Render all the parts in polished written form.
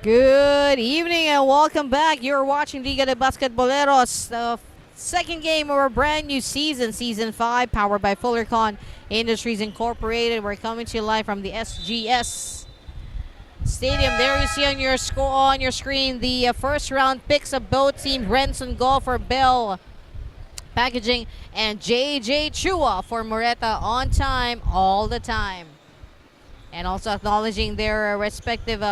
Good evening and welcome back. You're watching Liga de Basquetboleros, the second game of our brand new season, Season 5, powered by Fullercon Industries Incorporated. We're coming to you live from the SGS Stadium. There you see on your screen the first round picks of both teams, Renson Go for Belle Packaging and JJ Chua for Moreta, on time, all the time. And also acknowledging their respective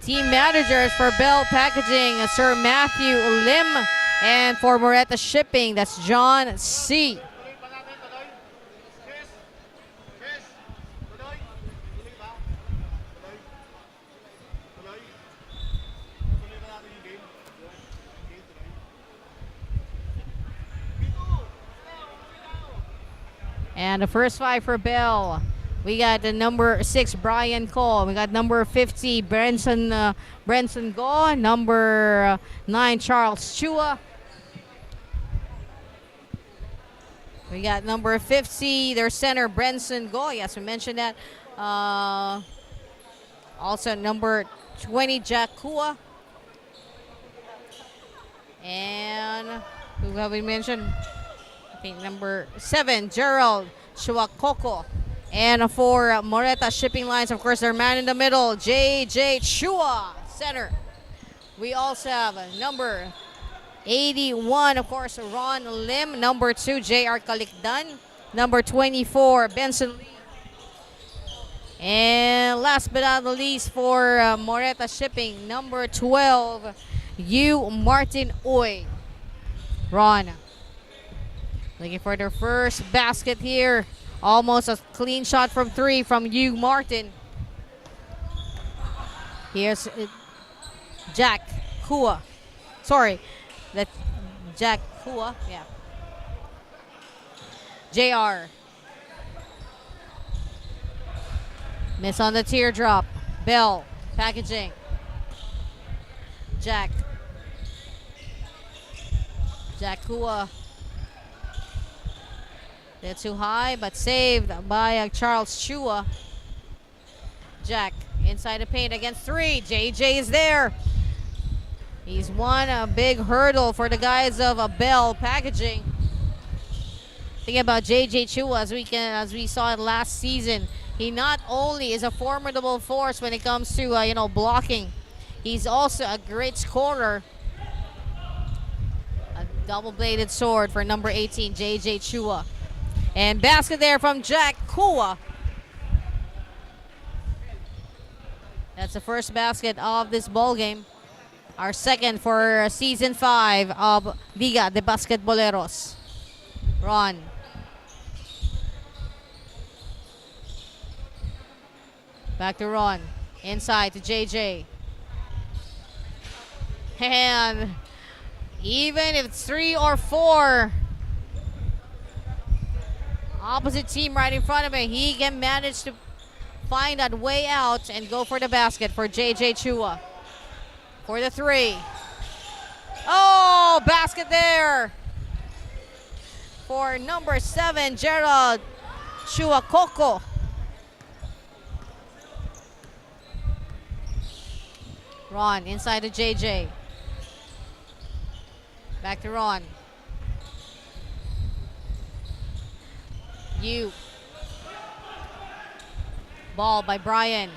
team managers. For Belle Packaging, Sir Matthew Lim, and for Moreta Shipping, that's John C. And the first five for Belle. We got the number 6, Brian Cole. We got number 50, Brenson Go. Number 9, Charles Chua. We got number 50, their center, Brenson Go. Yes, we mentioned that. Also number 20, Jack Kua. And who have we mentioned? I think number 7, Gerald Chuakoko. And for Moreta Shipping Lines, of course, their man in the middle, JJ Chua, center. We also have number 81, of course, Ron Lim. Number 2, JR Kalikdan. Number 24, Benson Lee. And last but not the least, for Moreta Shipping, number 12, Yu Martin Uy. Ron. Looking for their first basket here. Almost a clean shot from 3 from Yu Martin. Here's Jack Kua. Sorry, that's Jack Kua. Yeah. JR. Miss on the teardrop. Belle Packaging. Jack Kua. They're too high, but saved by Charles Chua. Jack inside the paint against 3. JJ is there. He's won a big hurdle for the guys of Belle Packaging. Think about JJ Chua as we saw it last season. He not only is a formidable force when it comes to blocking, he's also a great scorer. A double-bladed sword for number 18, JJ Chua. And basket there from Jack Kua. That's the first basket of this ball game. Our second for Season 5 of Liga de Basquetboleros. Ron. Back to Ron. Inside to JJ. And even if it's 3 or 4, opposite team right in front of him, he can manage to find that way out and go for the basket for JJ Chua. For the 3. Oh, basket there for number 7, Gerald Chuakoko. Ron inside to JJ. Back to Ron. Ball by Brian.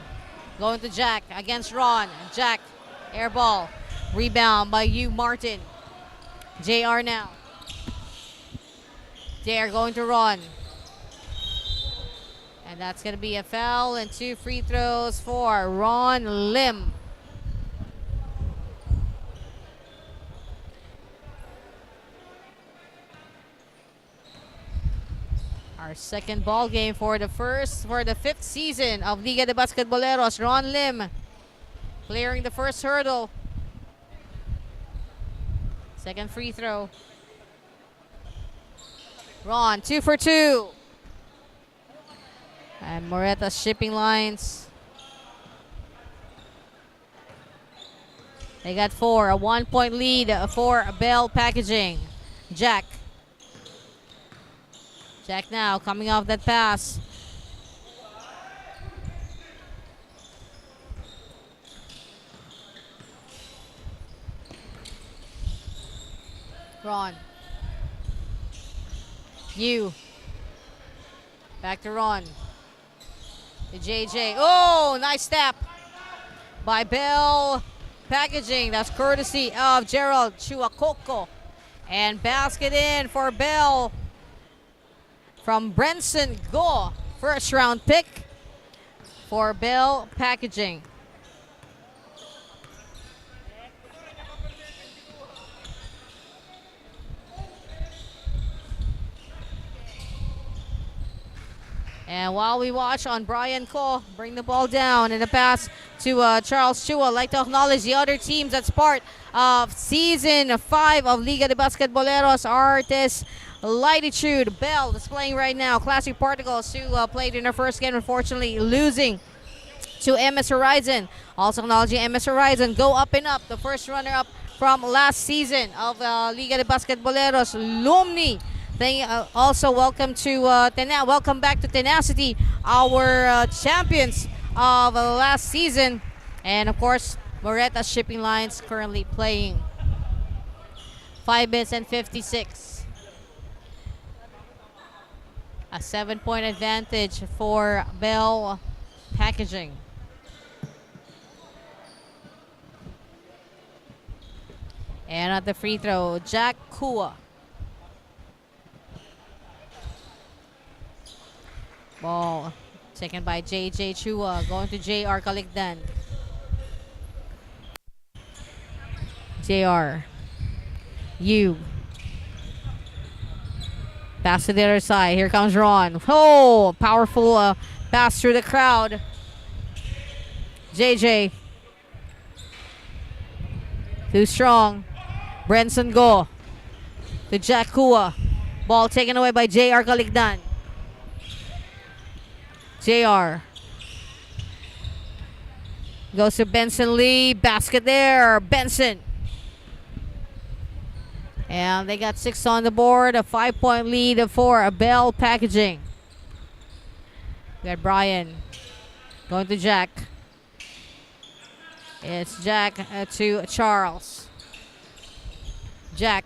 Going to Jack against Ron. Jack, air ball. Rebound by Yu Martin. JR now. JR going to Ron. And that's going to be a foul and 2 free throws for Ron Lim. Our second ball game for the 5th season of Liga de Basquetboleros. Ron Lim clearing the first hurdle. Second free throw. Ron, 2 for 2. And Moreta Shipping Lines. They got 4. A 1-point lead for Belle Packaging. Jack now coming off that pass. Ron. You. Back to Ron. To JJ. Oh, nice step by Belle. Packaging. That's courtesy of Gerald Chuakoko. And basket in for Belle from Brenson Go. First round pick for Belle Packaging. And while we watch on Brian Ko bring the ball down in the pass to Charles Chua, I'd like to acknowledge the other teams that's part of Season 5 of Liga de Basquetboleros. Artis, Latitude, Belle displaying right now. Classic Particles who played in their first game, unfortunately losing to MS Horizon. Also acknowledging MS Horizon, go up and up. The first runner-up from last season of Liga de Basquetboleros, Lumni. Also welcome to welcome back to Tenacity, our champions of last season, and of course Moreta Shipping Lines currently playing. 5 minutes and 56. A 7-point advantage for Belle Packaging. And at the free throw, Jack Kua. Ball taken by JJ Chua, going to JR Kalikdan. JR. You. Pass to the other side. Here comes Ron. Oh, powerful pass through the crowd. JJ. Too strong. Brenson Go. To Jack Kua. Ball taken away by JR Kalikdan. JR. Goes to Benson Lee. Basket there. Benson. And they got 6 on the board. A 5-point lead for Belle Packaging. We got Brian. Going to Jack. It's Jack to Charles. Jack.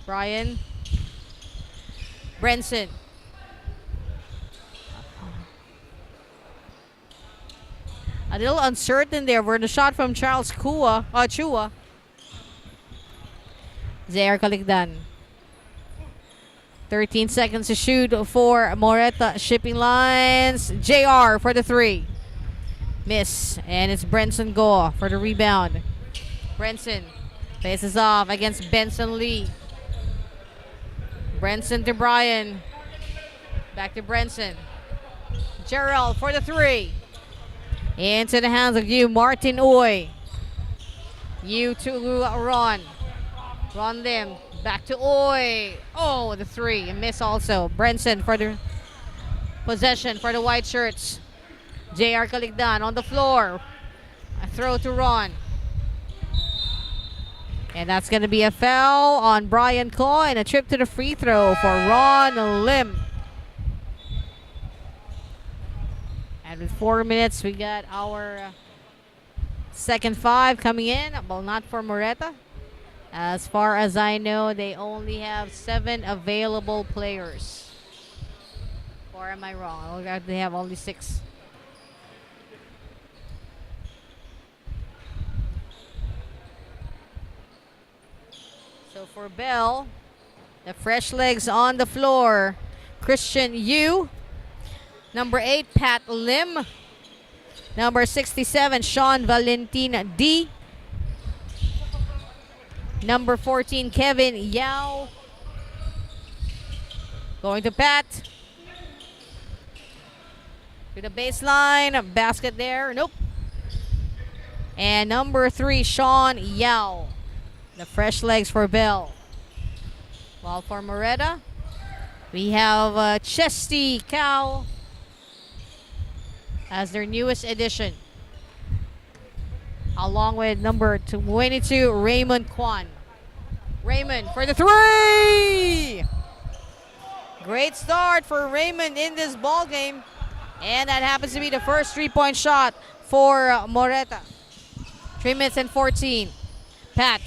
Brian. Brenson. A little uncertain there for the shot from Charles Chua. Zaire Kalikdan. 13 seconds to shoot for Moreta Shipping Lines. JR for the 3. Miss. And it's Brenson Go for the rebound. Brenson faces off against Benson Lee. Brenson to Brian. Back to Brenson. Gerald for the 3. Into the hands of you, Martin Uy. You to Ron. Ron them. Back to Uy. Oh, the 3. Miss also. Brenson for the possession for the white shirts. JR Kalikdan on the floor. A throw to Ron. And that's going to be a foul on Brian Ko and a trip to the free throw for Ron Lim. And with 4 minutes, we got our second 5 coming in. Well, not for Moreta. As far as I know, they only have 7 available players. Or am I wrong? They have only 6. So for Belle, the fresh legs on the floor. Christian Yu. Number 8, Pat Lim. Number 67, Sean Valentin D. Number 14, Kevin Yao. Going to Pat. To the baseline. Basket there. Nope. And number 3, Sean Yao. The fresh legs for Belle. While for Moreta, we have Chesty Cow as their newest addition, along with number 22, Raymond Kwan. Raymond for the 3! Great start for Raymond in this ball game. And that happens to be the first 3-point shot for Moreta. 3 minutes and 14. Pat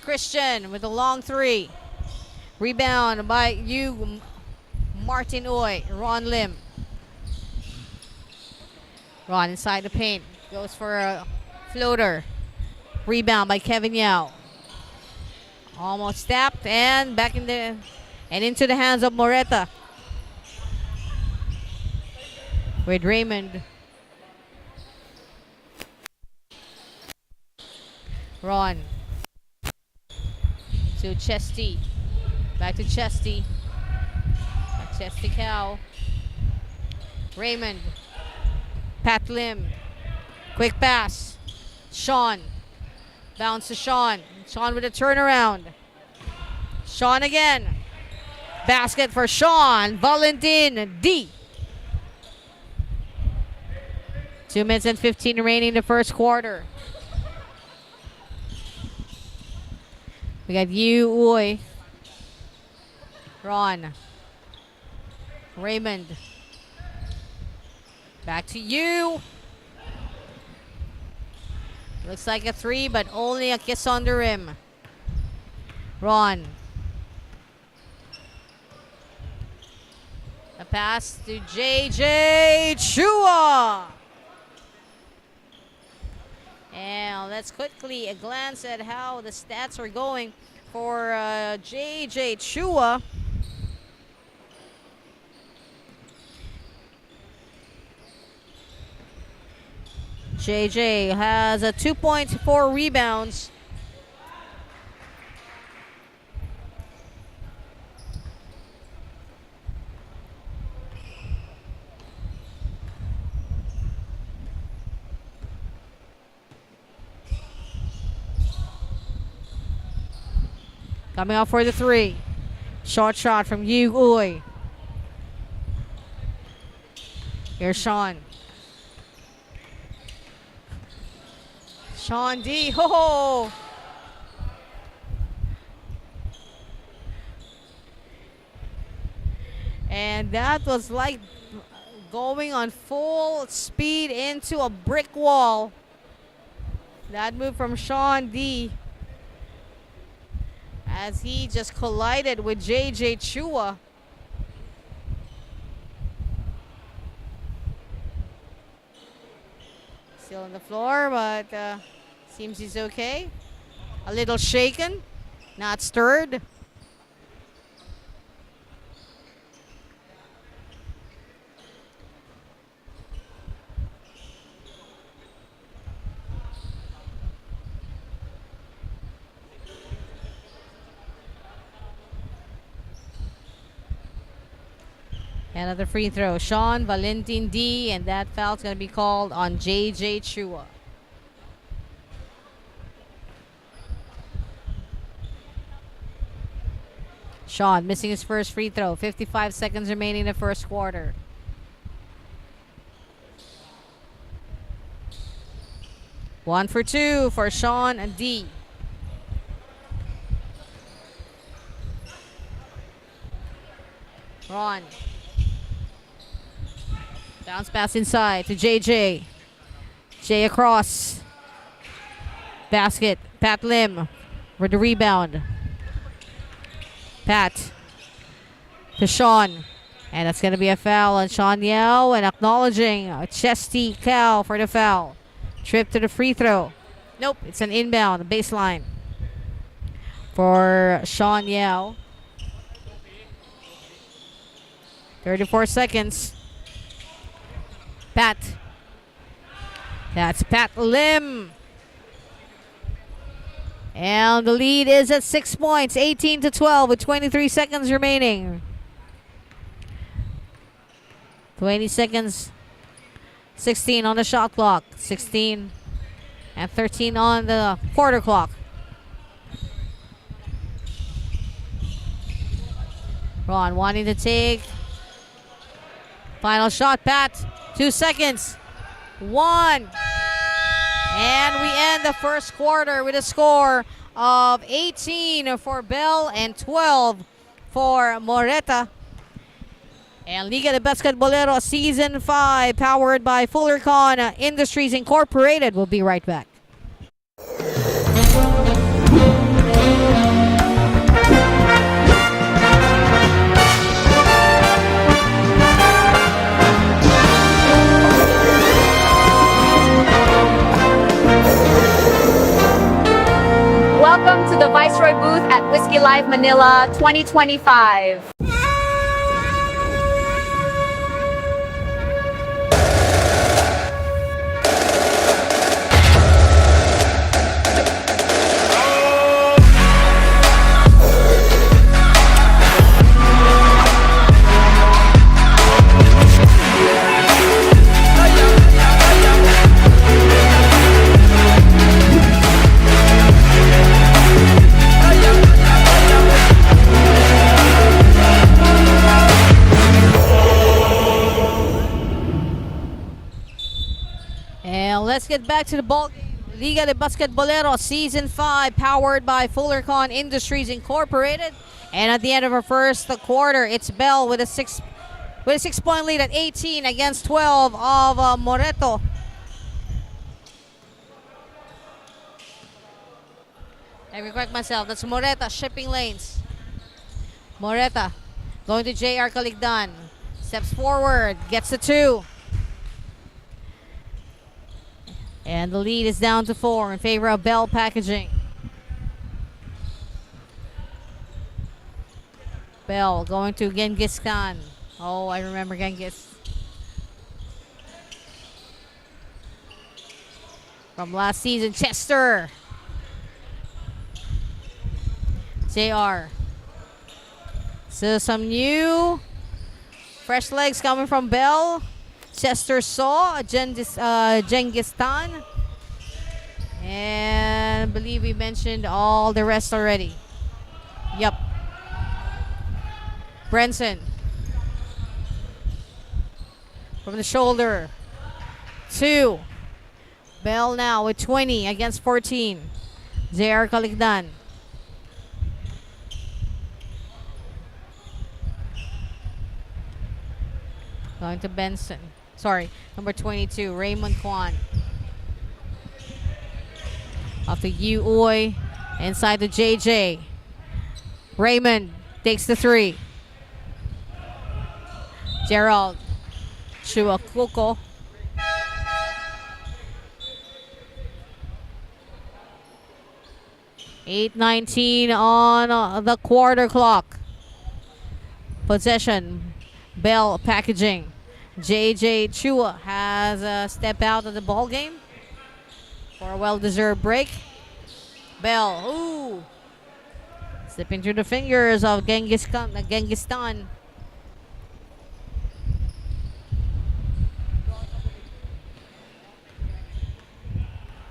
Christian with a long three. Rebound by Martin Oy. Ron Lim. Ron inside the paint. Goes for a floater. Rebound by Kevin Yao. Almost tapped and back into the hands of Moreta. With Raymond. Ron. To Chesty. Back to Chesty. Chesty Cow. Raymond. Pat Lim. Quick pass. Sean. Bounce to Sean. Sean with a turnaround. Sean again. Basket for Sean. Valentin D. 2 minutes and 15 remaining in the first quarter. We got Uy. Ron. Raymond. Back to you. Looks like a three, but only a kiss on the rim. Ron. A pass to JJ Chua. And let's quickly glance at how the stats are going for JJ Chua. JJ has a 2 points, 4 rebounds. Coming out for the three. Short shot from Yu Uy. Here's Sean. Sean D. Ho! And that was like going on full speed into a brick wall. That move from Sean D. As he just collided with JJ Chua. Still on the floor, but seems he's okay. A little shaken, not stirred. Another free throw. Sean Valentin D. And that foul's going to be called on JJ Chua. Sean missing his first free throw. 55 seconds remaining in the first quarter. One for two for Sean and D. Ron. Bounce pass inside to JJ. Jay across. Basket. Pat Lim for the rebound. Pat to Sean. And that's going to be a foul on Sean Yao. And acknowledging Chesty Cow for the foul. Trip to the free throw. Nope, it's an inbound, baseline for Sean Yao. 34 seconds. Pat. That's Pat Lim. And the lead is at 6 points, 18-12 with 23 seconds remaining. 20 seconds. 16 on the shot clock. 16 and 13 on the quarter clock. Ron wanting to take. Final shot, Pat. 2 seconds. 1. And we end the first quarter with a score of 18 for Belle and 12 for Moreta. And Liga de Basketbolero Season 5, powered by Fullercon Industries Incorporated. We'll be right back. Viceroy booth at Whiskey Live Manila 2025. And let's get back to the ball game. Liga de Basquetbolero Season 5, powered by Fullercon Industries Incorporated. And at the end of our first quarter, it's Belle with a 6-point lead at 18 against 12 of Moreta. Let me correct myself. That's Moreta shipping lanes. Moreta going to JR Caligdan. Steps forward, gets the 2. And the lead is down to 4 in favor of Belle Packaging. Belle going to Genghis Khan. Oh, I remember Genghis. From last season, Chester. JR. So some new fresh legs coming from Belle. Chester saw Genghis Khan. And I believe we mentioned all the rest already. Yep. Brenson. From the shoulder. 2. Belle now with 20 against 14. JR Caligdan. Going to Benson. Sorry, number 22, Raymond Kwan. Off to Yu Uy. Inside to JJ. Raymond takes the 3. Gerald. Chuakuko. $8:19 on the quarter clock. Possession. Belle Packaging. JJ Chua has a step out of the ball game for a well-deserved break. Belle, ooh, slipping through the fingers of Genghis Khan.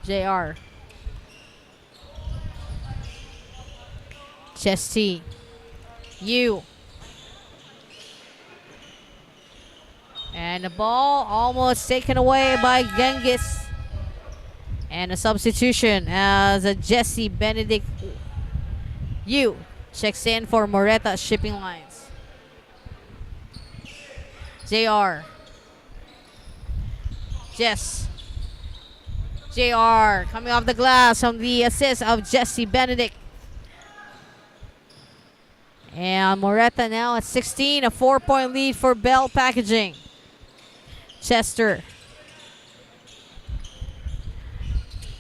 JR. Chesty. You. And the ball almost taken away by Genghis. And a substitution as a Jesse Benedict Yu checks in for Moreta Shipping Lines. JR. Jess. JR coming off the glass from the assist of Jesse Benedict. And Moreta now at 16, a 4-point lead for Belle Packaging. Chester.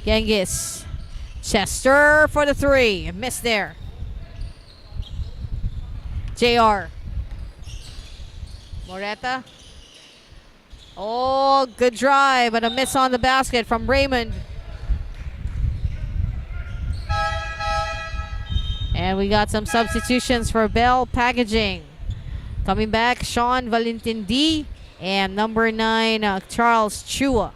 Genghis. Chester for the 3. Missed there. JR. Moreta. Oh, good drive, but a miss on the basket from Raymond. And we got some substitutions for Belle Packaging. Coming back, Sean Valentin D. And number 9, Charles Chua.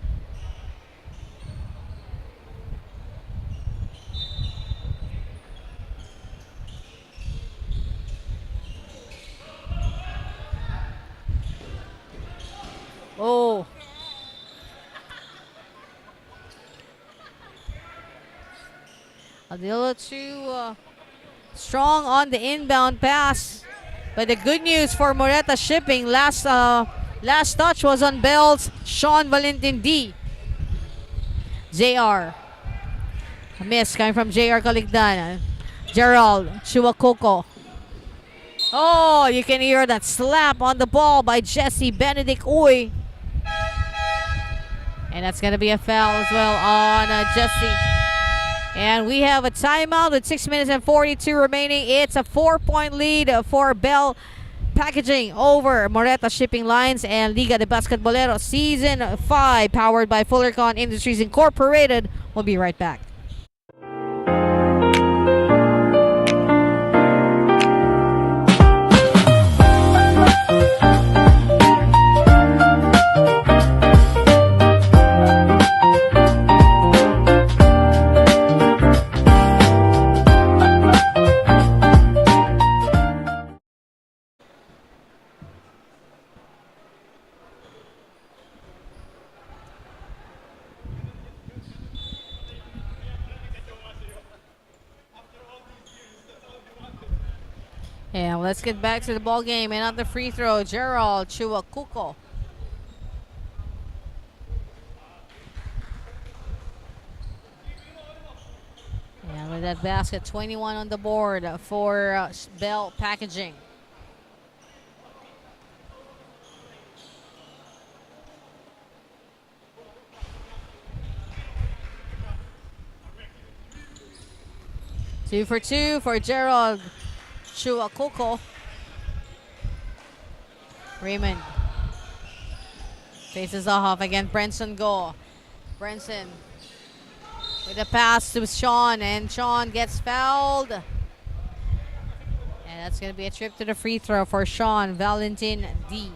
Oh. A little too strong on the inbound pass. But the good news for Moreta Shipping, last touch was on Belle's Sean Valentin D. JR. A miss coming from JR Caligdan. Gerald Chuakuko. Oh, you can hear that slap on the ball by Jesse Benedict Uy. And that's going to be a foul as well on Jesse. And we have a timeout with 6 minutes and 42 remaining. It's a 4-point lead for Belle Packaging over Moreta Shipping Lines and Liga de Basquetbolero Season 5, powered by Fullercon Industries Incorporated. We'll be right back. And let's get back to the ball game. And on the free throw, Gerald Chuacuco. And with that basket, 21 on the board for Belle Packaging. Two for two for Gerald Chuacuco. Raymond faces off against Brenson Go. Brenson with a pass to Sean, and Sean gets fouled. And that's going to be a trip to the free throw for Sean Valentin D.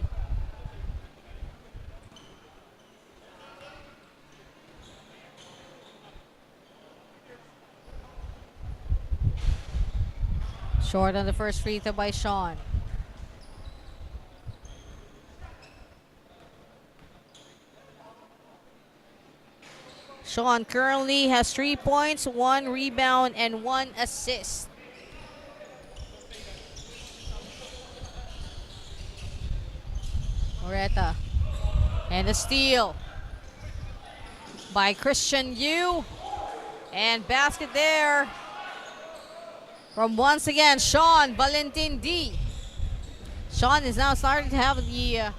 Short on the first free throw by Sean. Sean currently has 3 points, 1 rebound, and 1 assist. Moreta. And a steal by Christian Yu. And basket there from once again Sean Valentin D. Sean is now starting to have the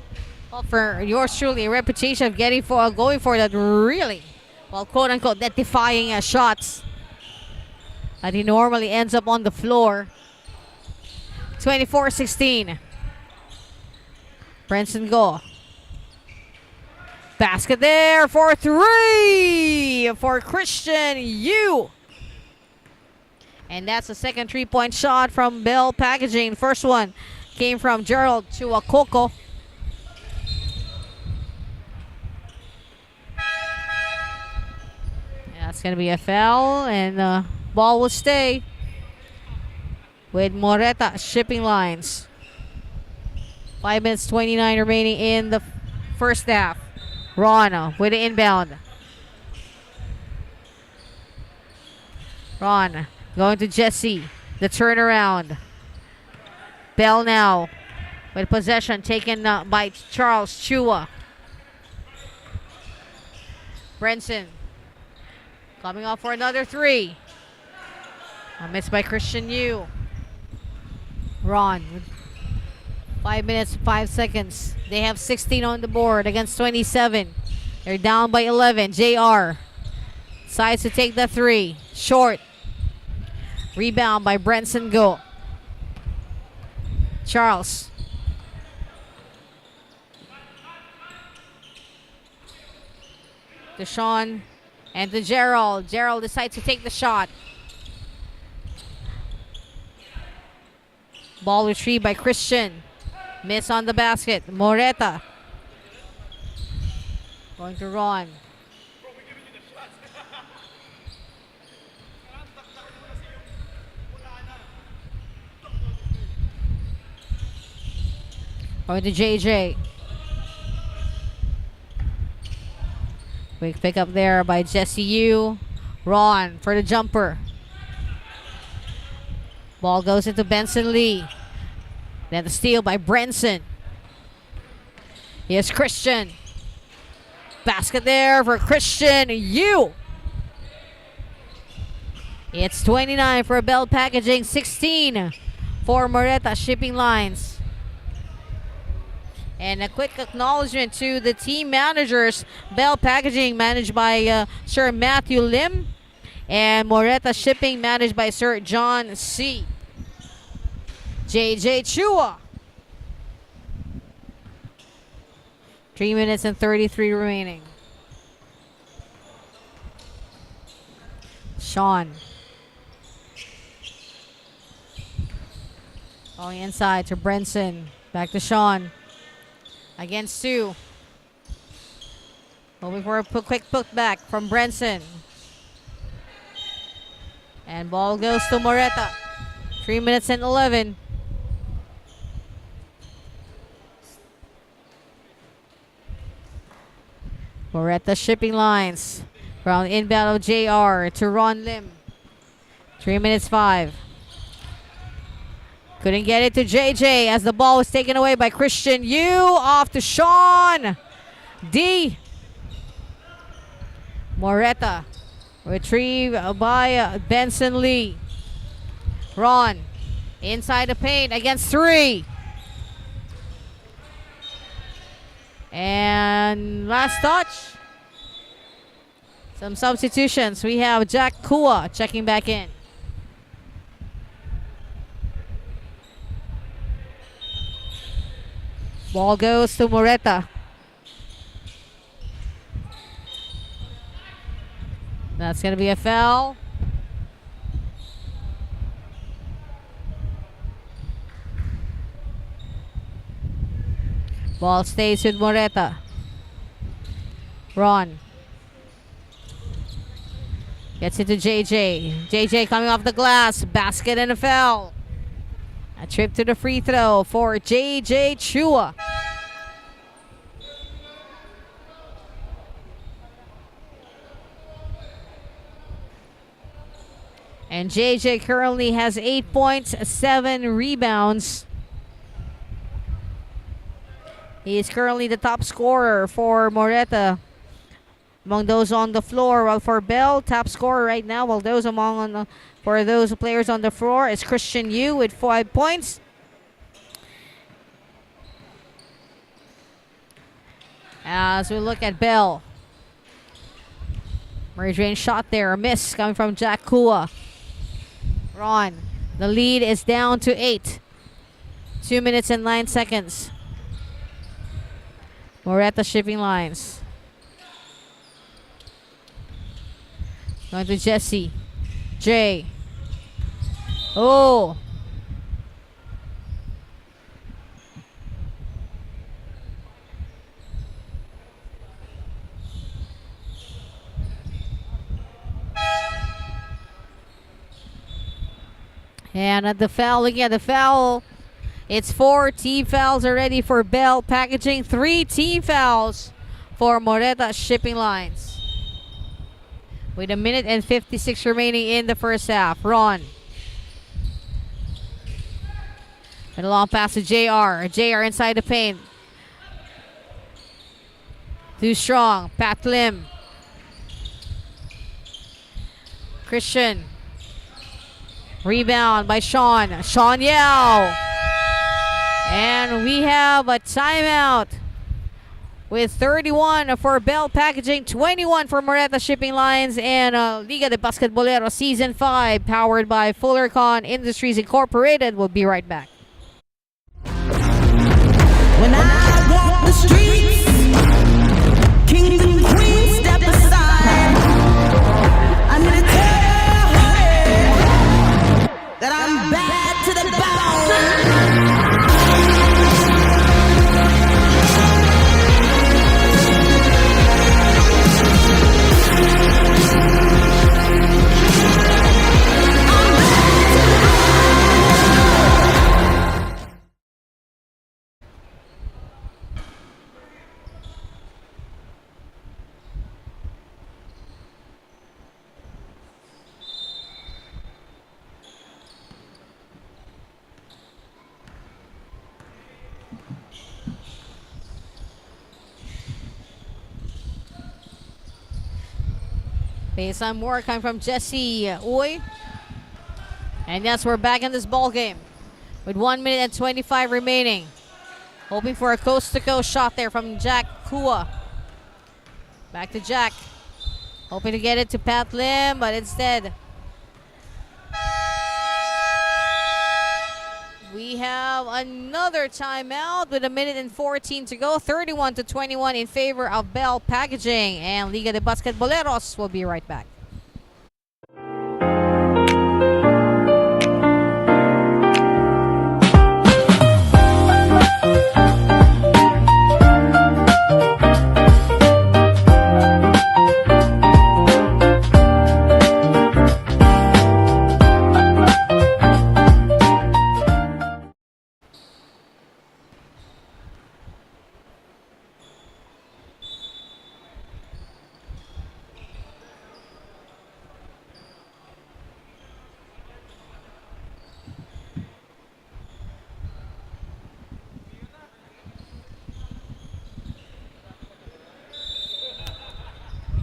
well, for yours truly, a reputation of going for that really, well, quote unquote, that defying shots that he normally ends up on the floor. 24-16. Brenson Go. Basket there for 3 for Christian Yu. And that's the second 3-point shot from Belle Packaging. First one came from Gerald Chuacuco. That's going to be a foul, and ball will stay with Moreta Shipping Lines. 5 minutes 29 remaining in the first half. Ron with the inbound. Ron going to Jesse. The turnaround. Belle now with possession taken by Charles Chua. Brenson coming off for another 3. Missed by Christian Yu. Ron with 5 minutes, 5 seconds. They have 16 on the board against 27. They're down by 11. JR decides to take the 3. Short. Rebound by Brenson Go. Charles. To Sean and to Gerald. Gerald decides to take the shot. Ball retrieved by Christian. Miss on the basket. Moreta. Going to Ron. Going to JJ. Quick pick up there by Jesse Yu. Ron for the jumper. Ball goes into Benson Lee. Then the steal by Brenson. Here's Christian. Basket there for Christian Yu. It's 29 for Belle Packaging, 16 for Moreta Shipping Lines. And a quick acknowledgement to the team managers. Belle Packaging managed by Sir Matthew Lim. And Moreta shipping managed by Sir John C. JJ Chua. 3 minutes and 33 remaining. Sean. Going inside to Brenson. Back to Sean. Against 2. Hoping for a quick put back from Brenson. And ball goes to Moreta. 3 minutes and 11. Moreta shipping lines. From inbound of JR to Ron Lim. 3 minutes 5. Couldn't get it to JJ as the ball was taken away by Christian Yu. Off to Sean D. Moreta. Retrieved by Benson Lee. Ron. Inside the paint against 3. And last touch. Some substitutions. We have Jack Kua checking back in. Ball goes to Moreta. That's going to be a foul. Ball stays with Moreta. Ron. Gets into JJ. JJ coming off the glass. Basket and a foul. A trip to the free throw for JJ Chua. And JJ currently has 8 points, 7 rebounds. He is currently the top scorer for Moreta among those on the floor. Well, for Belle, top scorer right now, while those for those players on the floor is Christian Yu with 5 points. As we look at Belle. Murray shot there, a miss coming from Jack Kua. Ron, the lead is down to 8. 2 minutes and 9 seconds. Moreta shipping lines. Going to Jesse. Jay. Oh. And at the foul, looking at the foul, it's 4 team fouls already for Belle, packaging 3 team fouls for Moreta shipping lines. With a minute and 56 remaining in the first half. Ron. And a long pass to JR. JR inside the paint. Too strong. Pat Lim. Christian. Rebound by Sean. Sean Yao. And we have a timeout with 31 for Belle Packaging, 21 for Moreta Shipping Lines, and Liga de Basquetbolero Season 5, powered by Fullercon Industries Incorporated. We'll be right back. When I walk the streets, kings and queens step aside. I'm gonna tell her that I'm bad to the bone. Baseline work coming from Jesse Uy. And yes, we're back in this ball game with 1 minute and 25 remaining. Hoping for a coast-to-coast shot there from Jack Kua. Back to Jack. Hoping to get it to Pat Lim, but instead we have another timeout with 1:14 to go. 31-21 in favor of Belle Packaging. And Liga de Basketboleros will be right back.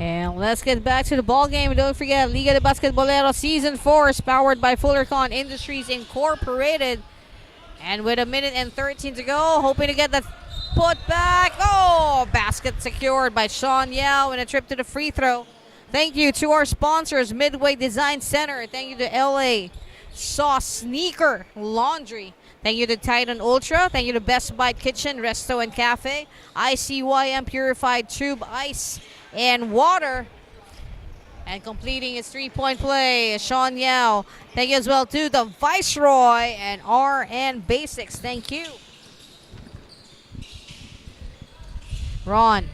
And let's get back to the ball game. Don't forget, Liga de Basketbolero Season 4 is powered by Fullercon Industries Incorporated. And with 1:13 to go, hoping to get that put back. Oh, basket secured by Sean Yao in a trip to the free throw. Thank you to our sponsors, Midway Design Center. Thank you to LA Sauce Sneaker Laundry. Thank you to Titan Ultra. Thank you to Best Bite Kitchen, Resto and Cafe. ICYM Purified Tube Ice and Water. And completing his three-point play, Sean Yao. Thank you as well to the Viceroy and RN Basics. Thank you. Ron.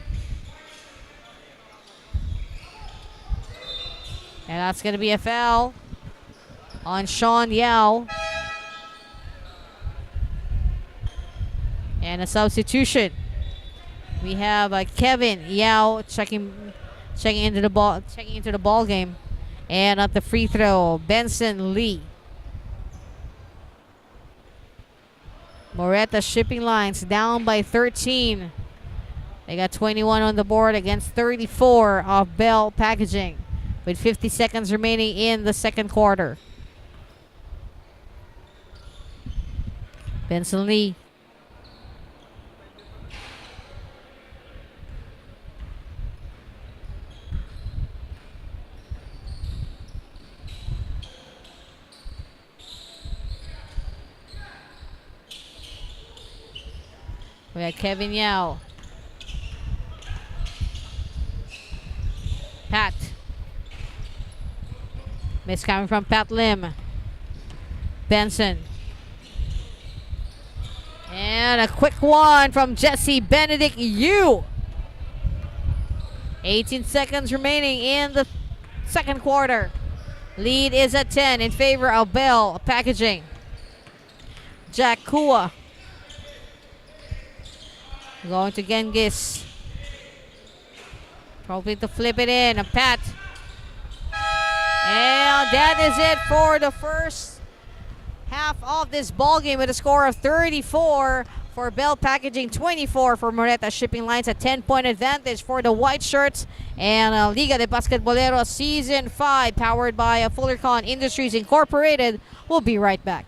And that's going to be a foul on Sean Yao. And a substitution. We have Kevin Yao checking into the ball game. And at the free throw, Benson Lee. Moreta Shipping Lines down by 13. They got 21 on the board against 34 of Belle Packaging, with 50 seconds remaining in the second quarter. Benson Lee. We got Kevin Yao. Pat. Miss coming from Pat Lim. Benson. And a quick one from Jesse Benedict Yu. 18 seconds remaining in the second quarter. Lead is at 10 in favor of Belle Packaging. Jack Kua. Going to Genghis. Probably to flip it in. A Pat. And that is it for the first half of this ball game with a score of 34 for Belle Packaging, 24 for Moreta Shipping Lines. A 10-point advantage for the white shirts. And Liga de Basketbolero Season 5, powered by Fullercon Industries Incorporated. We'll be right back.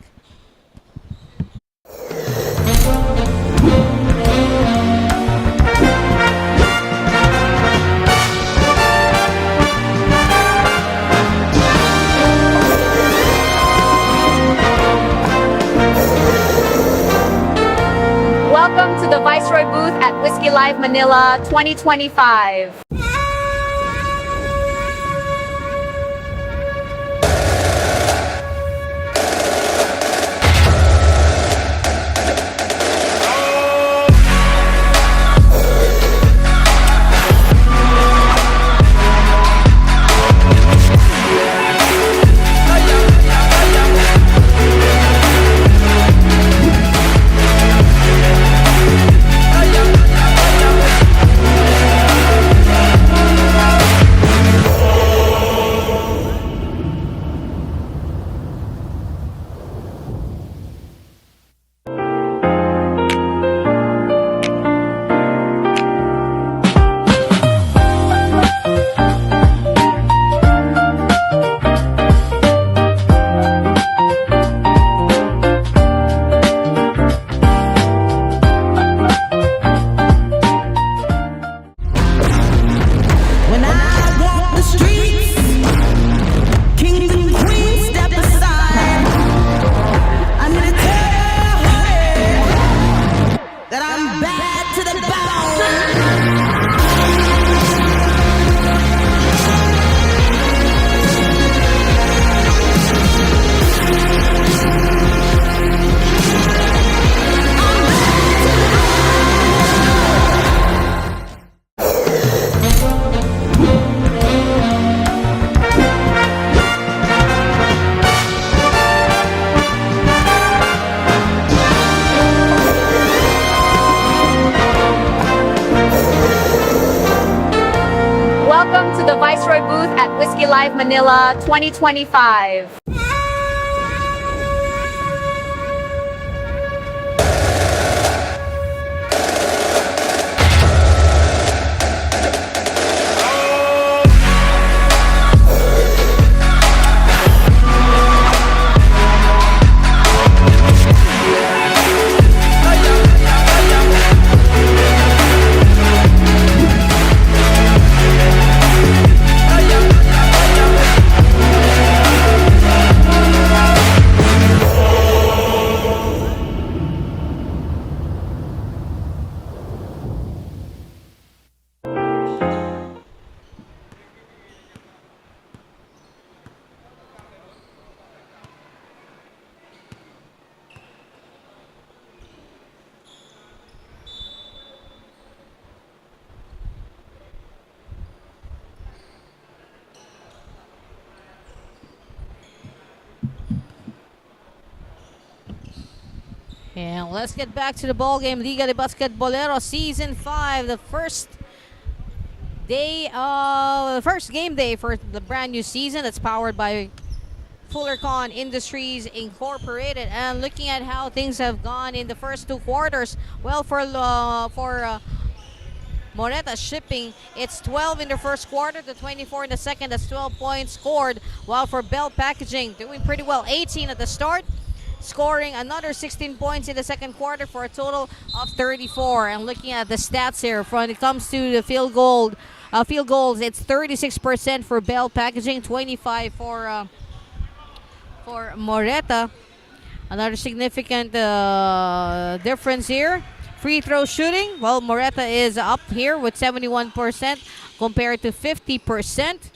Welcome to the Viceroy booth at Whiskey Live Manila 2025. Manila 2025. And let's get back to the ball game. Liga de Basquetbolero Season 5, the first game day for the brand new season. That's powered by Fullercon Industries Incorporated. And looking at how things have gone in the first two quarters, well, for Moreta Shipping, it's 12 in the first quarter to 24 in the second. That's 12 points scored. While for Belle Packaging, doing pretty well, 18 at the start, scoring another 16 points in the second quarter for a total of 34. And looking at the stats here, when it comes to the field goals, it's 36% for Belle Packaging, 25 for Moreta. Another significant difference here. Free throw shooting, well, Moreta is up here with 71% compared to 50%.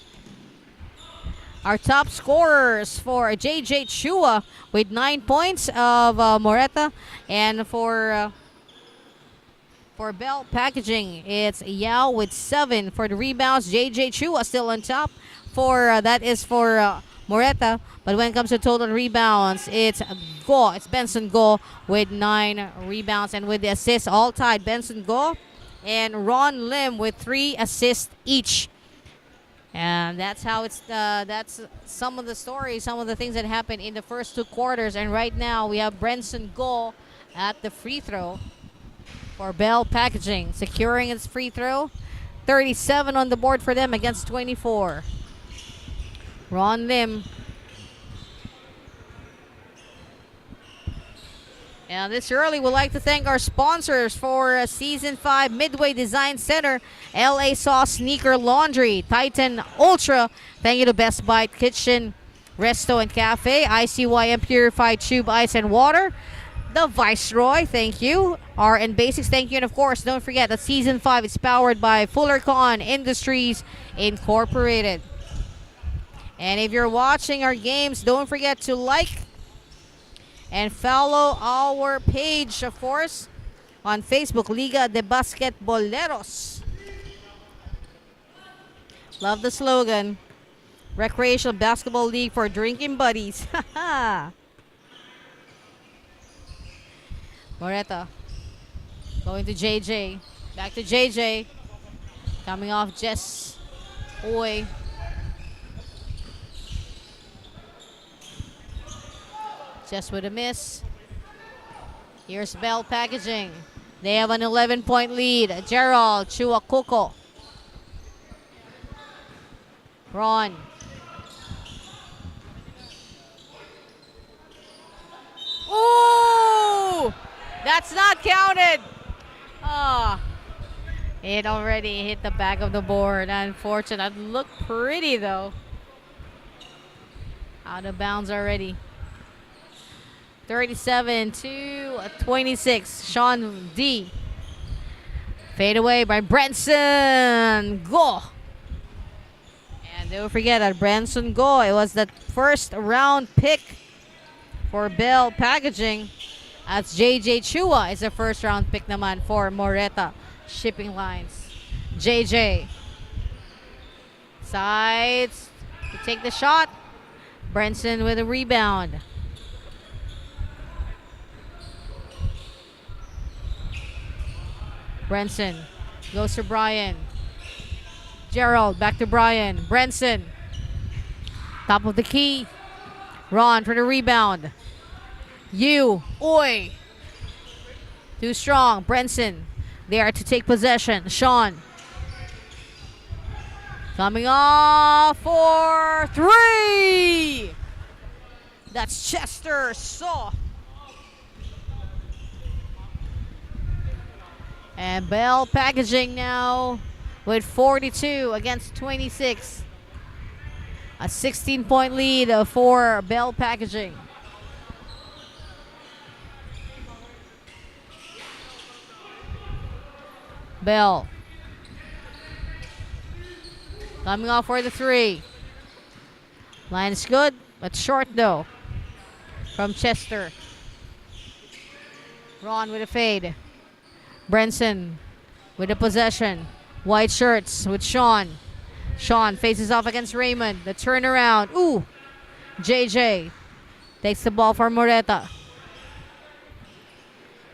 Our top scorers for JJ Chua with 9 points of Moreta, and for Belle Packaging, it's Yao with 7 for the rebounds. JJ Chua still on top. That is for Moreta, but when it comes to total rebounds, it's Benson Go with 9 rebounds, and with the assists all tied, Benson Go and Ron Lim with 3 assists each. And that's how that's some of the stories, some of the things that happened in the first two quarters. And right now we have Benson Go at the free throw for Belle Packaging, securing its free throw. 37 on the board for them against 24. Ron Lim. And this early, we'd like to thank our sponsors for Season 5, Midway Design Center, LA Sauce Sneaker Laundry, Titan Ultra, thank you to Best Bite Kitchen, Resto and Cafe, ICYM Purified Tube Ice and Water, the Viceroy, thank you, RN Basics, thank you, and of course, don't forget that Season 5 is powered by Fullercon Industries Incorporated. And if you're watching our games, don't forget to like and follow our page, of course, on Facebook, Liga de Basquetboleros. Love the slogan. Recreational Basketball League for drinking buddies. Moreta going to JJ. Back to JJ. Coming off Jess Oy. Just with a miss. Here's Belle Packaging. They have an 11-point lead. Gerald Chuakuko. Ron. Ooh! That's not counted. It already hit the back of the board. Unfortunate. Looked pretty though. Out of bounds already. 37-26. Sean D. Fade away by Branson Go. And don't forget that Branson Go, it was that first round pick for Belle Packaging. As JJ Chua is a first round pick naman for Moreta Shipping Lines. JJ. Sides to take the shot. Branson with a rebound. Branson goes to Brian. Gerald back to Brian. Branson. Top of the key. Ron for the rebound. Oi. Too strong. Brenson there to take possession. Sean. Coming off for 3. That's Chester Saw. And Belle packaging now with 42 against 26. A 16-point lead for Belle packaging. Belle. Coming off for the 3. Line is good, but short though. From Chester. Ron with a fade. Brenson with the possession. White shirts with Sean. Sean faces off against Raymond. The turnaround. Ooh. JJ takes the ball for Moreta.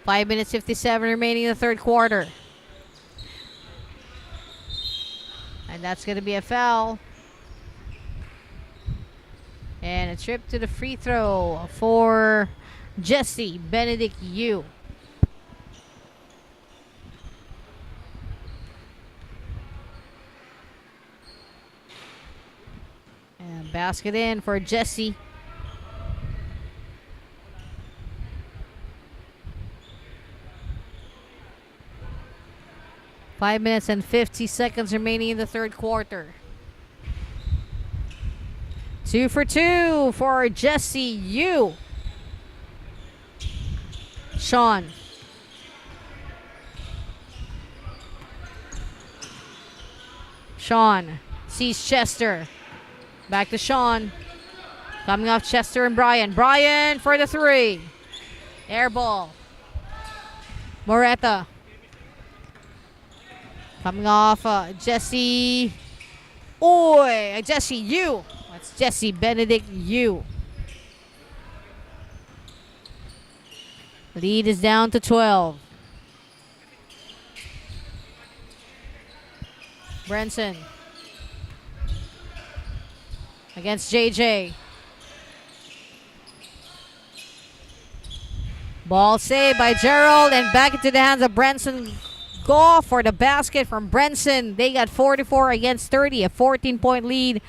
5 minutes 57 remaining in the third quarter. And that's going to be a foul. And a trip to the free throw for Jesse Benedict Yu. And basket in for Jesse. Five minutes and 50 seconds remaining in the third quarter. 2 for 2 for Jesse Yu. Sean. Sean sees Chester. Back to Sean. Coming off Chester and Brian. Brian for the 3. Air ball. Moreta. Coming off Jesse. Jesse Yu. That's Jesse Benedict Yu. Lead is down to 12. Brenson. Against JJ. Ball saved by Gerald and back into the hands of Brenson. Go for the basket from Brenson. They got 44 against 30, a 14-point lead.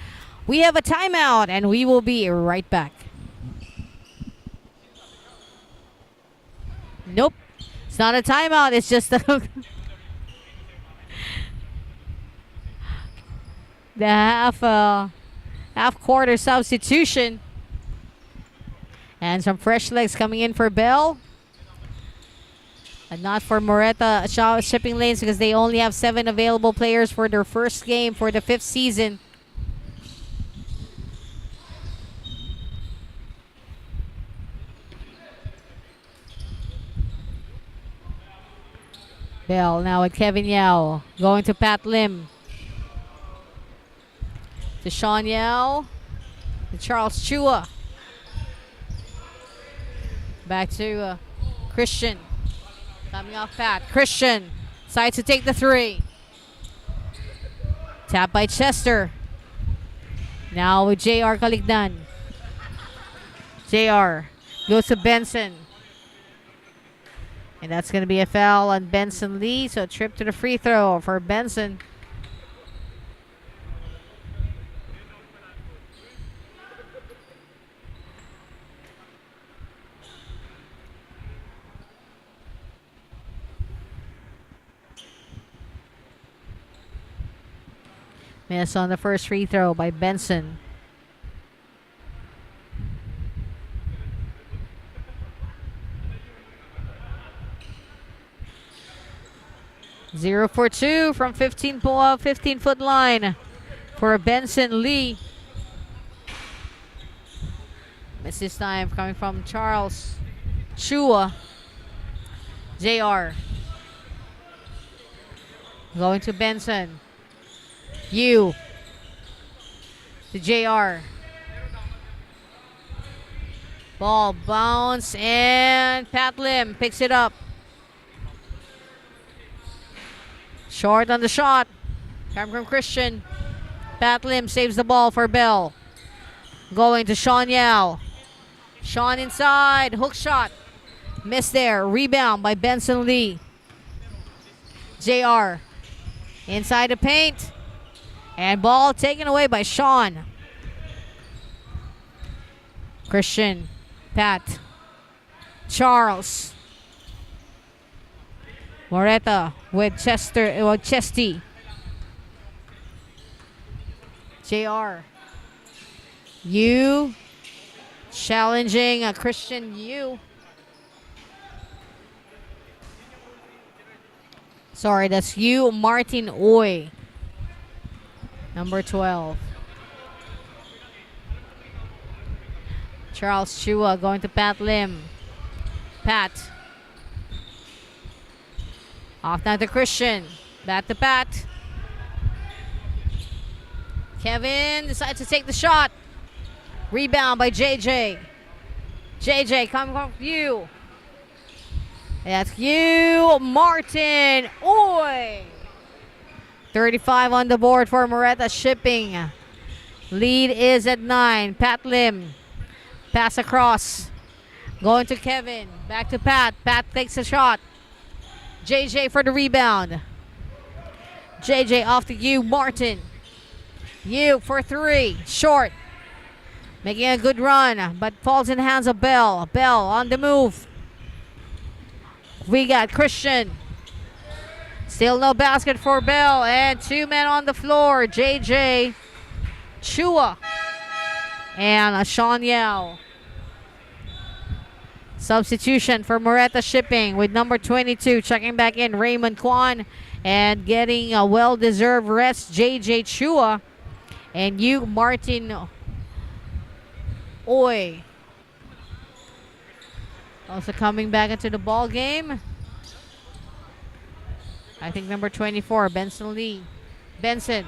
We have a timeout and we will be right back. Nope. It's not a timeout. It's just the half quarter substitution. And some fresh legs coming in for Belle. And not for Moreta shipping lanes because they only have 7 available players for their first game for the 5th season. Belle now with Kevin Yao. Going to Pat Lim. To Sean Yao. To Charles Chua. Back to Christian. Coming off Pat. Christian. Decides to take the 3. Tap by Chester. Now with JR Calignan. JR goes to Benson. And that's going to be a foul on Benson Lee. So a trip to the free throw for Benson. Miss on the first free throw by Benson. Zero for 2 from 15-foot line for Benson Lee. Miss this time coming from Charles Chua. JR. Going to Benson. Yu. To JR. Ball bounce and Pat Lim picks it up. Short on the shot. Coming from Christian. Pat Lim saves the ball for Belle. Going to Sean Yao. Sean inside. Hook shot. Missed there. Rebound by Benson Lee. JR. Inside the paint. And ball taken away by Sean. Christian. Pat. Charles. Moreta with Chesty. JR. Yu. Challenging Christian Yu. Sorry, that's Yu Martin Oy. Number 12. Charles Chua going to Pat Lim. Pat. Off now to Christian. Back to Pat. Kevin decides to take the shot. Rebound by JJ. JJ coming from you. That's you, Martin. Oy. 35 on the board for Moreta Shipping. Lead is at 9. Pat Lim. Pass across. Going to Kevin. Back to Pat. Pat takes a shot. JJ for the rebound. JJ off to you, Martin. You for 3. Short. Making a good run, but falls in the hands of Belle. Belle on the move. We got Christian. Still no basket for Belle. And 2 men on the floor. JJ, Chua, and Sean Yao. Substitution for Moreta Shipping with number 22 checking back in, Raymond Kwan, and getting a well-deserved rest, JJ Chua, and you, Martin Oy. Also coming back into the ball game, I think number 24, Benson Lee. Benson.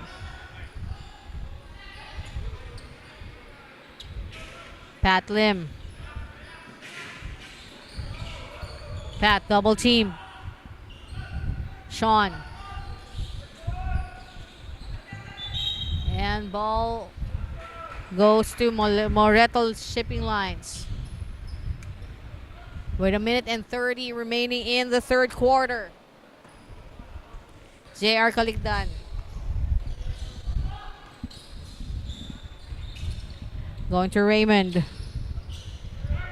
Pat Lim. Pat double team. Sean. And ball goes to Moreta Shipping Lines. With 1:30 remaining in the third quarter. JR Kalikdan. Going to Raymond.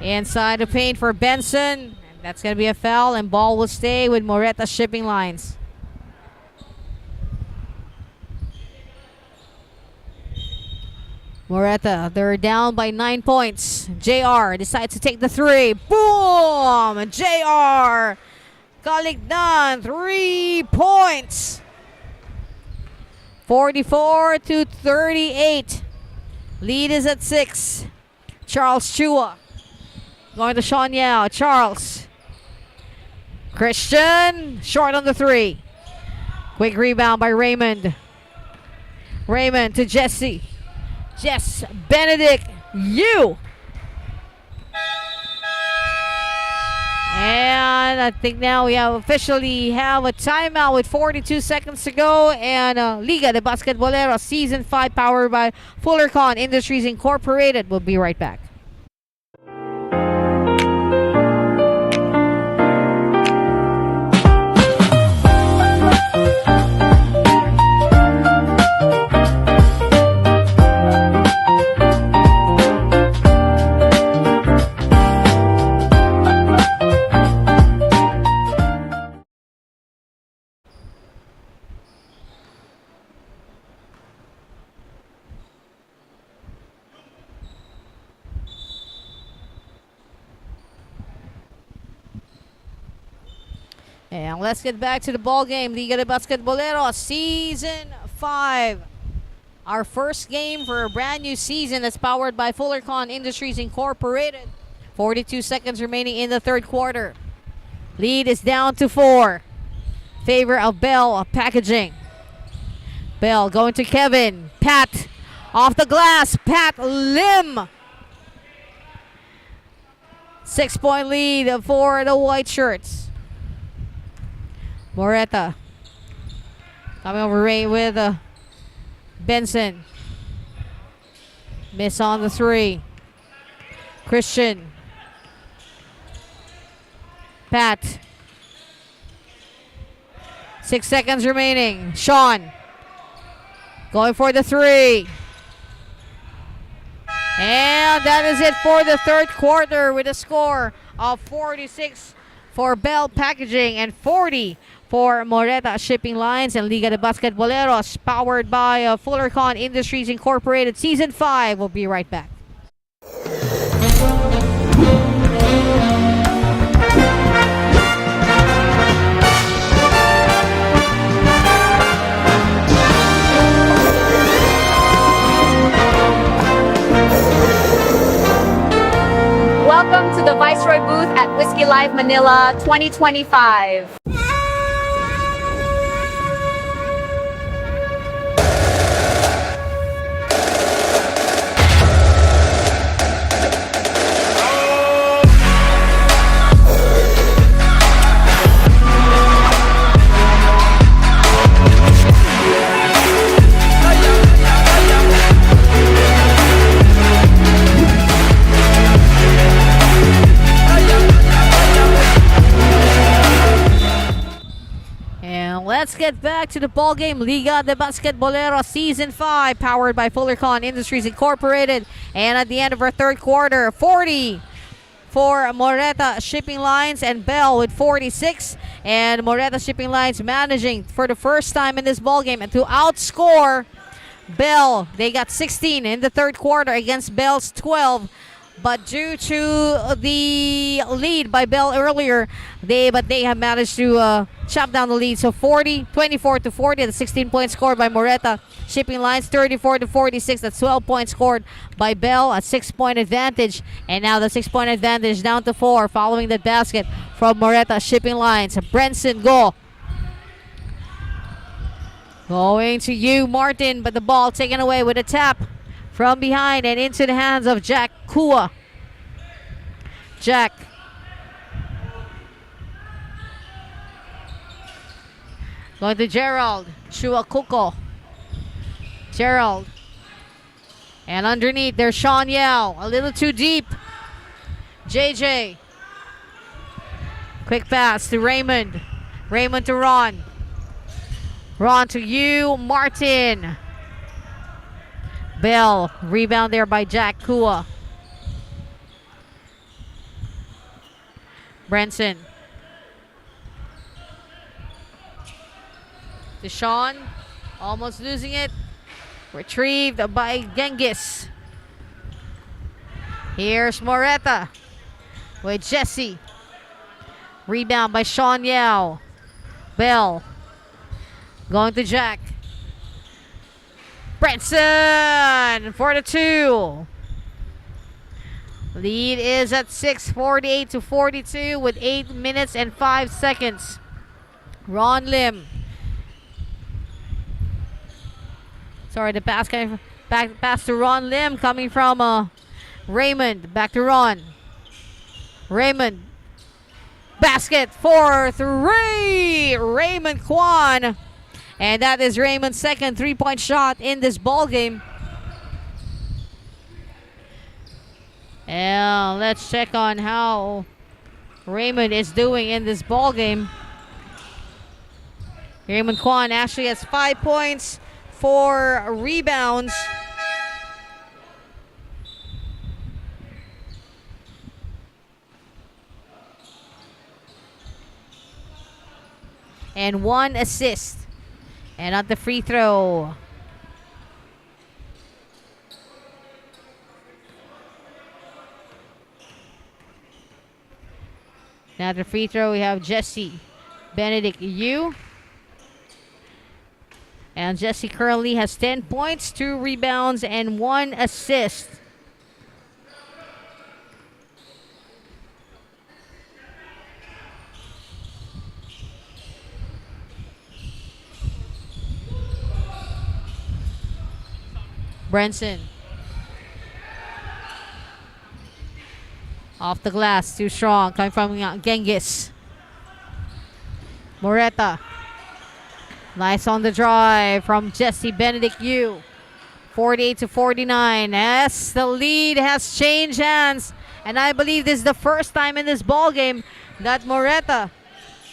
Inside the paint for Benson. And that's going to be a foul, and ball will stay with Moreta Shipping Lines. Moreta, they're down by 9 points. JR decides to take the 3. Boom! JR Kalikdan, 3 points. 44-38. Lead is at 6. Charles Chua. Going to Sean Yao. Charles. Christian. Short on the 3. Quick rebound by Raymond. Raymond to Jesse. Jess Benedict. You. And I think now we officially have a timeout with 42 seconds to go. And Liga de Basquetbolero Season 5 powered by Fullercon Industries Incorporated. We'll be right back. And let's get back to the ball game. Liga de Basquetbolero Season 5. Our first game for a brand new season that's powered by Fullercon Industries Incorporated. 42 seconds remaining in the third quarter. Lead is down to 4. Favor of Belle Packaging. Belle going to Kevin. Pat off the glass. Pat Lim. 6-point lead for the white shirts. Moreta coming over Ray with Benson. Miss on the three. Christian. Pat. 6 seconds remaining. Sean. Going for the three. And that is it for the third quarter with a score of 46 for Belle Packaging and 40 for Moreta Shipping Lines and Liga de Basquetboleros, powered by Fullercon Industries Incorporated. Season 5. We'll be right back. Welcome to the Viceroy booth at Whiskey Live Manila 2025. Let's get back to the ball game. Liga de Basquetboleros Season 5, powered by Fullercon Industries Incorporated. And at the end of our third quarter, 40 for Moreta Shipping Lines and Belle with 46. And Moreta Shipping Lines managing for the first time in this ball game to outscore Belle. They got 16 in the third quarter against Belle's 12. But due to the lead by Belle earlier, they have managed to chop down the lead. So 24 to 40, the 16-point score by Moreta Shipping Lines, 34 to 46, that's 12 points scored by Belle, a 6-point advantage. And now the 6-point advantage down to 4 following that basket from Moreta Shipping Lines. Brenson go. Going to you, Martin, but the ball taken away with a tap from behind and into the hands of Jack Kua. Jack. Going to Gerald. Shua Kuko. Gerald. And underneath there's Sean Yao. A little too deep. JJ. Quick pass to Raymond. Raymond to Ron. Ron to you, Martin. Belle, rebound there by Jack Kua. Brenson. Deshaun, almost losing it. Retrieved by Genghis. Here's Moreta with Jesse. Rebound by Sean Yao. Belle. Going to Jack. Brenson for the 2. Lead is at 6, 48 to 42 with 8 minutes and 5 seconds. Ron Lim. Sorry, the pass to Ron Lim coming from Raymond. Back to Ron. Raymond. Basket for 3. Raymond Kwan. And that is Raymond's second 3-point shot in this ball game. And let's check on how Raymond is doing in this ball game. Raymond Kwan actually has 5 points, 4 rebounds. And 1 assist. And at the free throw. Now at the free throw we have Jesse Benedict Yu. And Jesse currently has 10 points, 2 rebounds, and 1 assist. Brenson. Off the glass, too strong. Coming from Genghis. Moreta. Nice on the drive from Jesse Benedict Yu. 48-49. Yes, the lead has changed hands. And I believe this is the first time in this ball game that Moreta,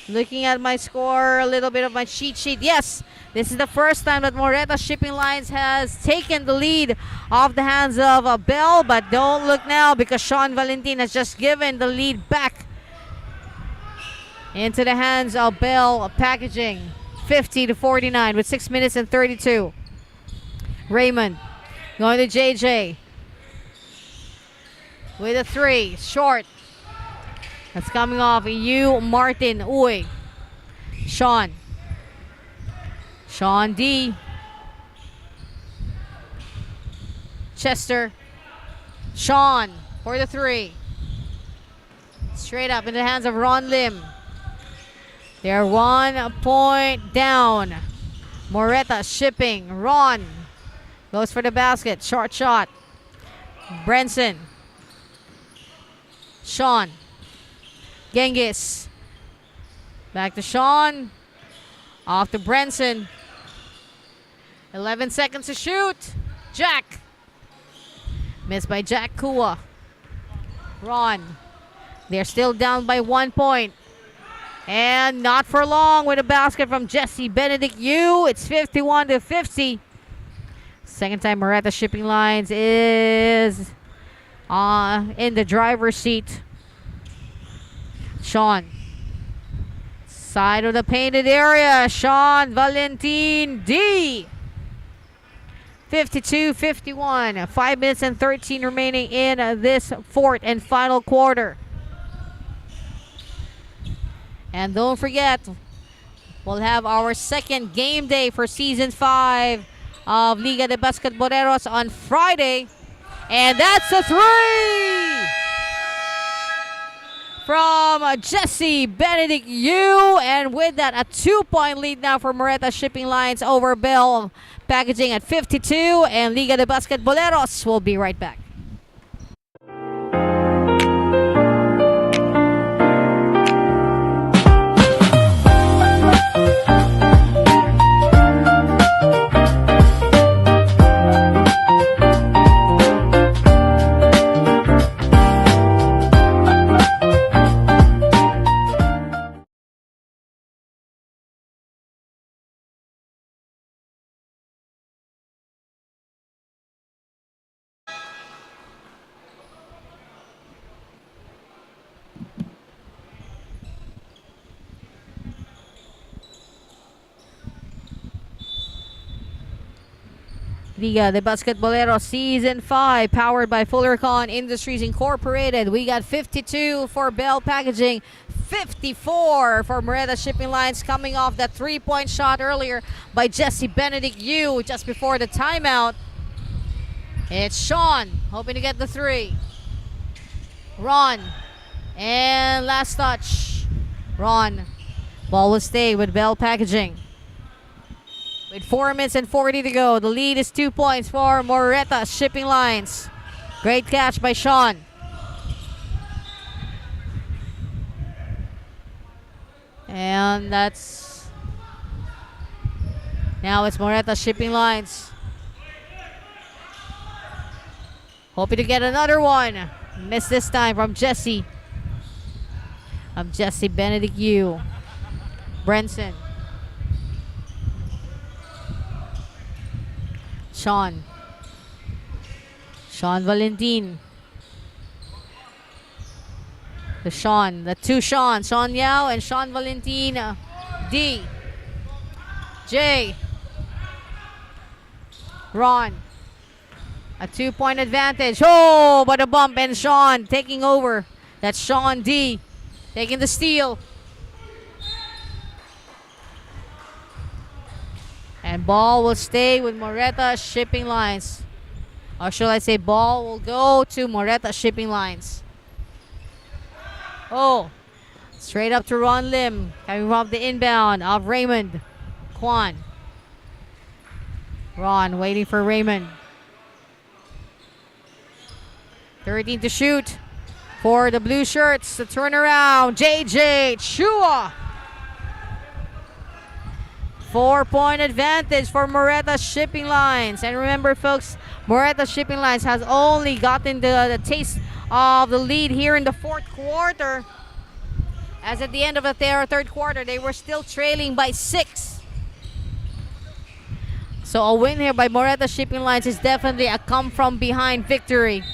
looking at my score, a little bit of my cheat sheet. Yes, this is the first time that Moreta Shipping Lines has taken the lead off the hands of Belle. But don't look now, because Sean Valentin has just given the lead back into the hands of Belle Packaging. 50-49 with 6 minutes and 32. Raymond going to JJ with a 3. Short. That's coming off you, Martin. Uy. Sean D. Chester. Sean for the 3. Straight up in the hands of Ron Lim. They're 1 point down. Moreta Shipping. Ron goes for the basket. Short shot. Brenson. Sean. Genghis. Back to Sean. Off to Brenson. 11 seconds to shoot. Jack. Missed by Jack Kua. Ron. They're still down by 1 point. And not for long with a basket from Jesse Benedict Yu. It's 51-50. Second time Moreta Shipping Lines is in the driver's seat. Sean. Side of the painted area. Sean Valentin D. 52-51. 5 minutes and 13 remaining in this fourth and final quarter. And don't forget, we'll have our second game day for Season 5 of Liga de Basquetboleros on Friday. And that's a 3 from Jesse Benedict Yu. And with that, a 2-point lead now for Moreta Shipping Lines over Belle Packaging at 52. And Liga de Basquetboleros will be right back. Liga de Basquetbolero Season 5, powered by Fullercon Industries Incorporated. We got 52 for Belle Packaging, 54 for Moreta Shipping Lines, coming off that 3-point shot earlier by Jesse Benedict Yu just before the timeout. It's Sean, hoping to get the 3. Ron, and last touch. Ron, ball will stay with Belle Packaging. With 4 minutes and 40 to go, the lead is 2 points for Moreta Shipping Lines. Great catch by Sean. And that's... Now it's Moreta Shipping Lines. Hoping to get another one. Missed this time from Jesse. Jesse Benedict Yu. Brenson. Sean Valentin. The two Sean Yao and Sean Valentin D. J. Ron. A 2-point advantage. Oh, but a bump, and Sean taking over. That's Sean D. Taking the steal. And ball will stay with Moreta Shipping Lines. Or shall I say ball will go to Moreta Shipping Lines. Oh, straight up to Ron Lim. Coming off the inbound of Raymond. Kwan. Ron waiting for Raymond. 13 to shoot for the blue shirts. The turnaround. JJ Chua. 4-point advantage for Moreta Shipping Lines. And remember, folks, Moreta Shipping Lines has only gotten the taste of the lead here in the fourth quarter. As at the end of the third quarter, they were still trailing by 6. So a win here by Moreta Shipping Lines is definitely a come-from-behind victory.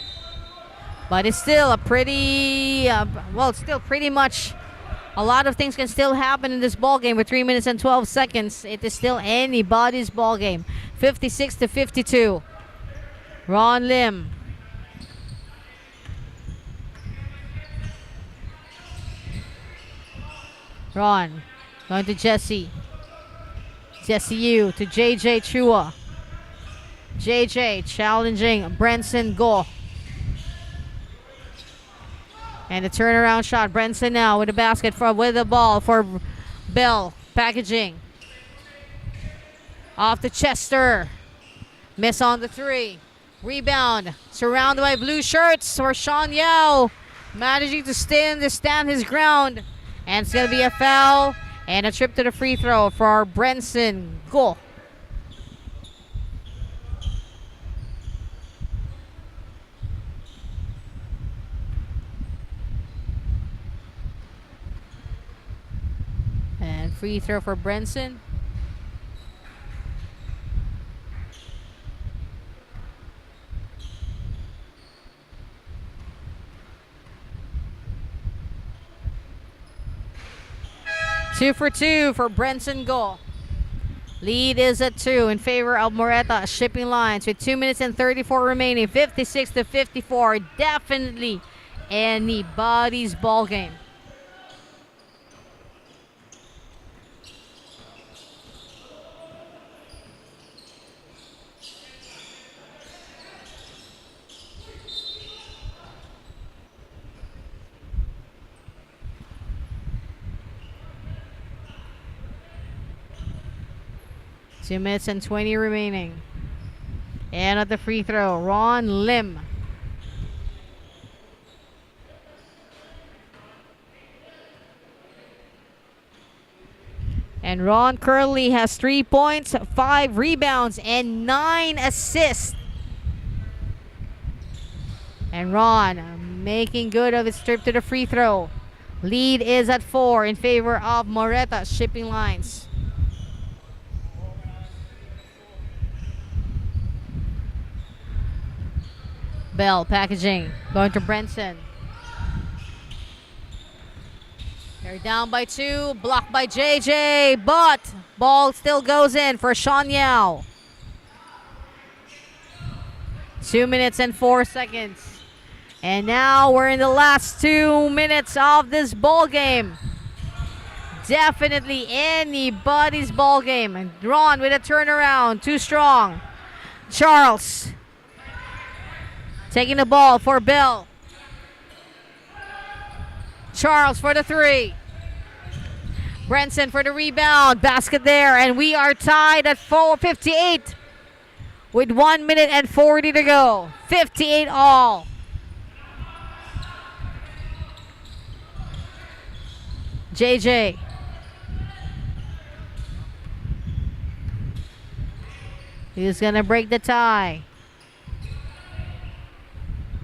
But it's still a pretty, it's still pretty much a lot of things can still happen in this ball game with 3 minutes and 12 seconds. It is still anybody's ball game. 56-52. Ron Lim. Ron going to Jesse. Jesse Yu to JJ Chua. JJ challenging Brenson Go. And the turnaround shot. Brenson now with the basket with the ball for Belle. Packaging. Off to Chester. Miss on the 3. Rebound. Surrounded by blue shirts for Sean Yao. Managing to stand his ground. And it's going to be a foul. And a trip to the free throw for Brenson Go. And free throw for Brenson. Two for two for Brenson Go. Lead is at 2 in favor of Moreta Shipping Lines with 2 minutes and 34 remaining. 56-54. Definitely anybody's ball game. Two minutes and 20 remaining. And at the free throw, Ron Lim. And Ron currently has 3 points, 5 rebounds, and 9 assists. And Ron making good of his trip to the free throw. Lead is at 4 in favor of Moreta Shipping Lines. Belle packaging, going to Brenson. They're down by 2, blocked by JJ, but ball still goes in for Sean Yao. 2 minutes and 4 seconds. And now we're in the last 2 minutes of this ball game. Definitely anybody's ball game. And Ron with a turnaround, too strong. Charles taking the ball for Belle. Charles for the 3. Brenson for the rebound. Basket there. And we are tied at 4:58 with 1 minute and 40 to go. 58 all. JJ. He's going to break the tie.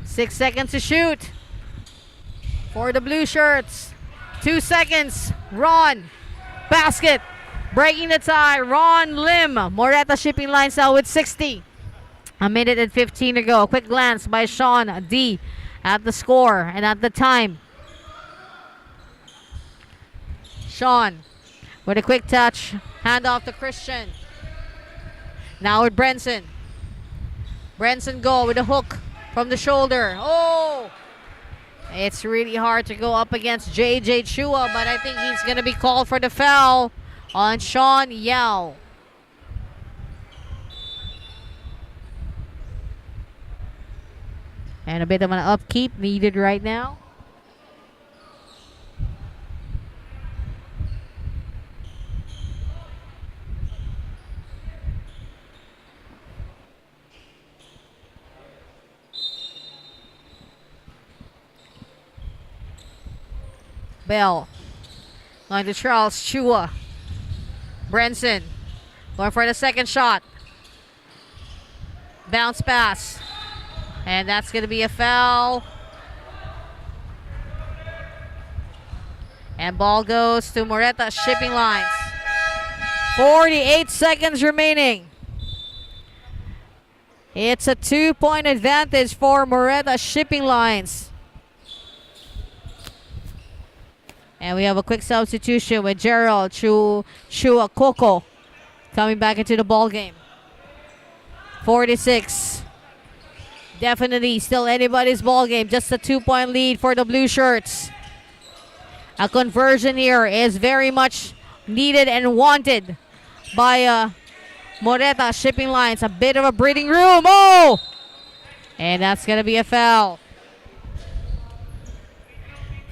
6 seconds to shoot for the blue shirts. 2 seconds. Ron. Basket. Breaking the tie. Ron Lim. Moreta Shipping Lines now with 60. A minute and 15 to go. Quick glance by Sean D at the score and at the time. Sean with a quick touch. Hand off to Christian. Now with Brenson. Brenson Go with a hook from the shoulder. Oh! It's really hard to go up against JJ Chua, but I think he's going to be called for the foul on Sean Yao. And a bit of an upkeep needed right now. Belle. Going to Charles Chua. Brenson. Going for the second shot. Bounce pass. And that's going to be a foul. And ball goes to Moreta shipping lines. 48 seconds remaining. It's a 2-point advantage for Moreta shipping lines. And we have a quick substitution with Gerald Chua Coco coming back into the ball game. 46. Definitely still anybody's ball game. Just a 2-point lead for the blue shirts. A conversion here is very much needed and wanted by Moreta shipping lines. A bit of a breathing room. Oh! And that's going to be a foul.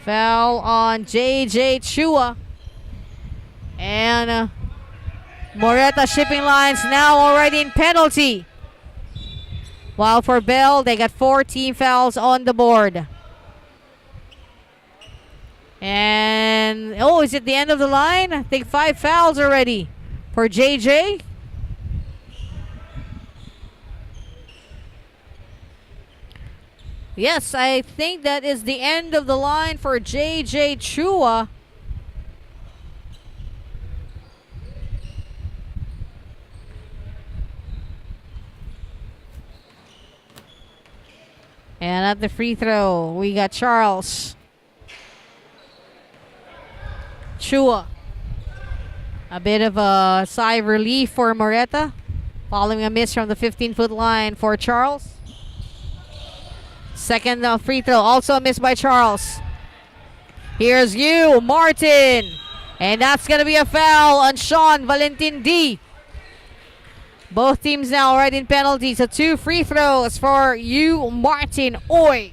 Foul on JJ Chua. And Moreta shipping lines now already in penalty. While for Belle, they got 4 team fouls on the board. And, oh, is it the end of the line? I think 5 fouls already for JJ. Yes, I think that is the end of the line for JJ Chua. And at the free throw, we got Charles. Chua. A bit of a sigh of relief for Moreta. Following a miss from the 15-foot line for Charles. Second free throw, also a miss by Charles. Here's you, Martin. And that's going to be a foul on Sean Valentin D. Both teams now already in penalties. So 2 free throws for you, Martin Oy.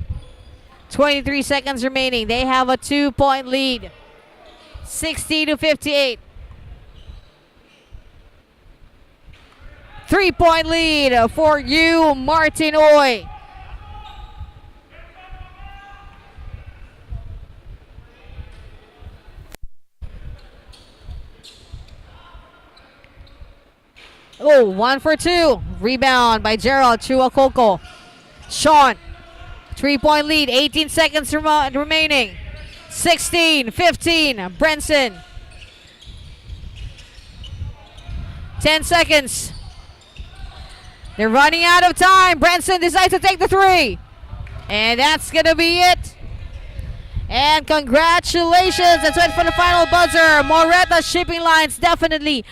23 seconds remaining. They have a 2-point lead. 60-58. 3-point lead for you, Martin Oy. Oh, 1 for 2. Rebound by Gerald Chuakoko. Sean. 3-point lead. 18 seconds remaining. 16, 15. Brenson. 10 seconds. They're running out of time. Brenson decides to take the 3. And that's going to be it. And congratulations. That's it for the final buzzer. Moreta shipping lines definitely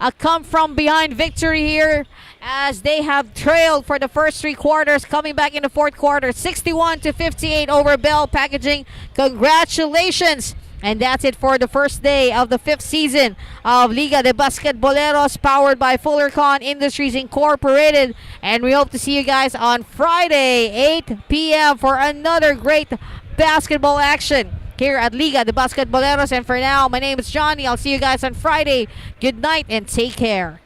a come from behind victory here as they have trailed for the first 3 quarters, coming back in the 4th quarter 61-58 over Belle Packaging. Congratulations. And that's it for the first day of the 5th season of Liga de Basquetboleros, powered by Fullercon Industries Incorporated. And we hope to see you guys on Friday 8 p.m. for another great basketball action here at Liga de Basquetboleros. And for now, my name is Johnny. I'll see you guys on Friday. Good night and take care.